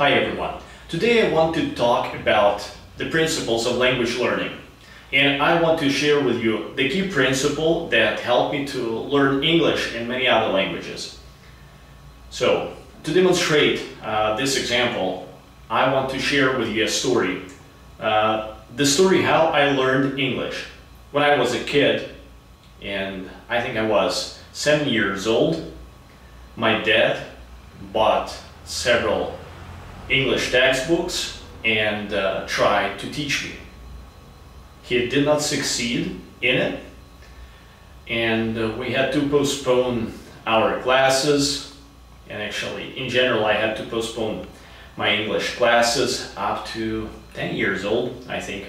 Hi everyone. Today I want to talk about the principles of language learning. And I want to share with you the key principle that helped me to learn English and many other languages. So, to demonstrate this example, I want to share with you a story. The story how I learned English. When I was a kid, and I think I was 7 years old, my dad bought several English textbooks and tried to teach me. He did not succeed in it, and we had to postpone our classes, and actually in general I had to postpone my English classes up to 10 years old, I think,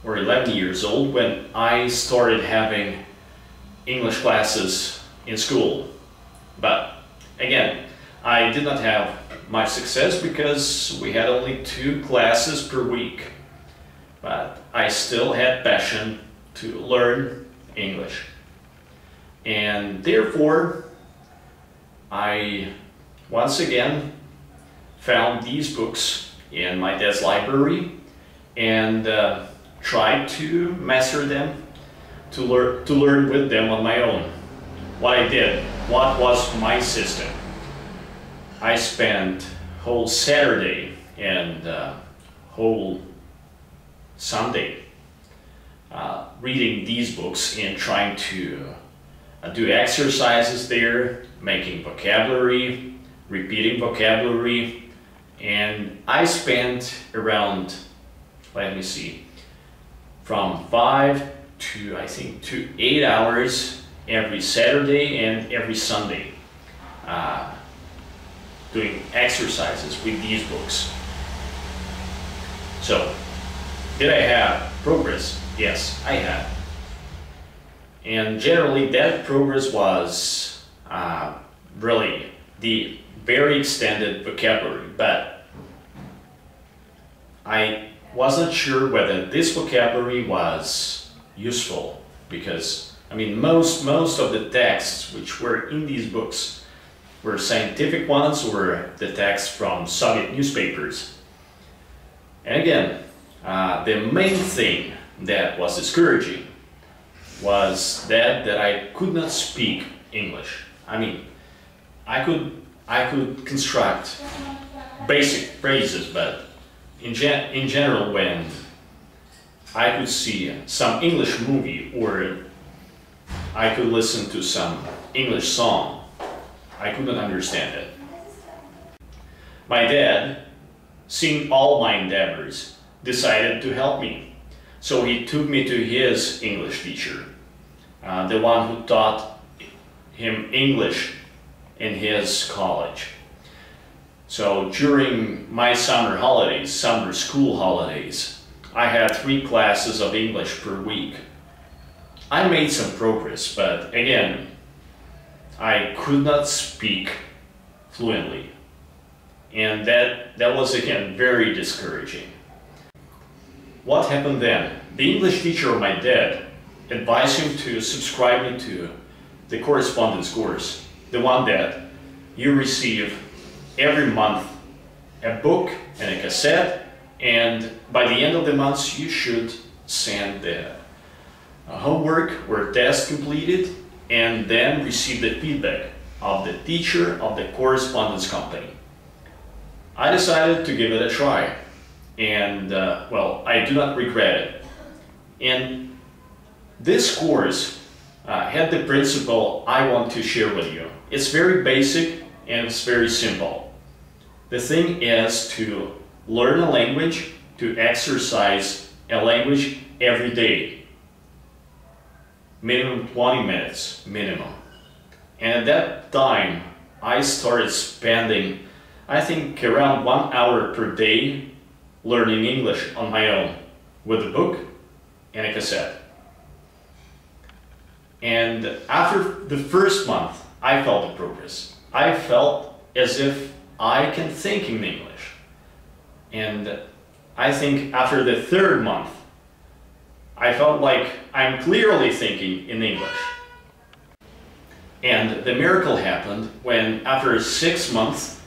or 11 years old, when I started having English classes in school. But again, I did not have much success because we had only 2 classes per week. But I still had passion to learn English. And therefore, I once again found these books in my dad's library and tried to master them, to learn with them on my own. What I did, what was my system? I spent whole Saturday and whole Sunday reading these books and trying to do exercises there, making vocabulary, repeating vocabulary, and I spent around, let me see, from 5 to I think to 8 hours every Saturday and every Sunday doing exercises with these books. So, did I have progress? Yes, I had. And generally that progress was really the very extended vocabulary, but I wasn't sure whether this vocabulary was useful, because I mean most of the texts which were in these books were scientific ones or the texts from Soviet newspapers. And again, the main thing that was discouraging was that I could not speak English. I mean, I could construct basic phrases, but in general, when I could see some English movie or I could listen to some English song, I could not understand it. My dad, seeing all my endeavors, decided to help me. So he took me to his English teacher, the one who taught him English in his college. So during my summer holidays, summer school holidays, I had 3 classes of English per week. I made some progress, but again, I could not speak fluently. And that was again very discouraging. What happened then? The English teacher of my dad advised him to subscribe me to the correspondence course, the one that you receive every month, a book and a cassette, and by the end of the month you should send the homework or test completed and then receive the feedback of the teacher of the correspondence company. I decided to give it a try, and well, I do not regret it. And this course had the principle I want to share with you. It's very basic and it's very simple. The thing is to learn a language, to exercise a language every day. Minimum 20 minutes, minimum. And at that time, I started spending, I think, around 1 hour per day learning English on my own, with a book and a cassette. And after the first month, I felt the progress. I felt as if I can think in English. And I think after the 3rd month, I felt like I'm clearly thinking in English. And the miracle happened when, after 6 months,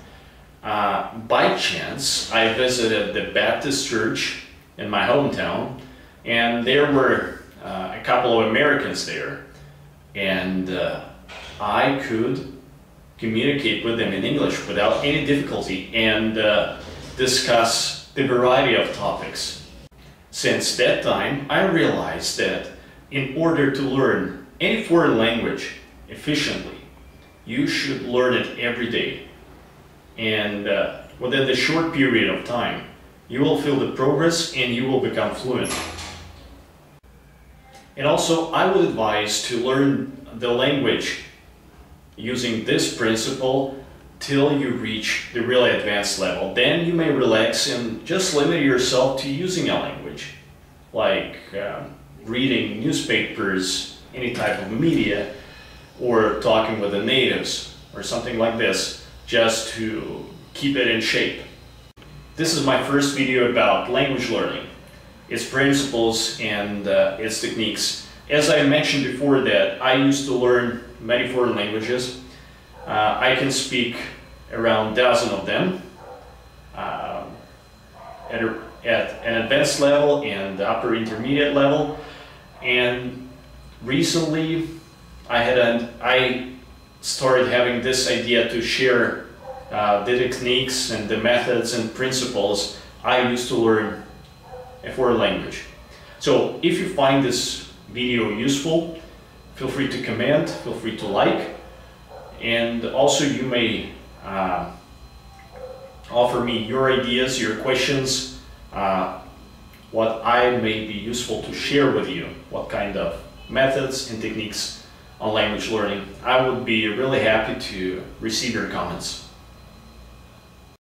by chance, I visited the Baptist church in my hometown, and there were a couple of Americans there, and I could communicate with them in English without any difficulty and discuss the variety of topics. Since that time, I realized that in order to learn any foreign language efficiently, you should learn it every day. And within the short period of time, you will feel the progress and you will become fluent. And also, I would advise to learn the language using this principle till you reach the really advanced level. Then you may relax and just limit yourself to using a language, like reading newspapers, any type of media, or talking with the natives, or something like this, just to keep it in shape. This is my first video about language learning, its principles and its techniques. As I mentioned before that I used to learn many foreign languages. I can speak around a dozen of them at an advanced level and upper intermediate level. And recently I started having this idea to share the techniques and the methods and principles I used to learn a foreign language. So if you find this video useful, feel free to comment, feel free to like, and also you may offer me your ideas, your questions, what I may be useful to share with you, what kind of methods and techniques on language learning. I would be really happy to receive your comments.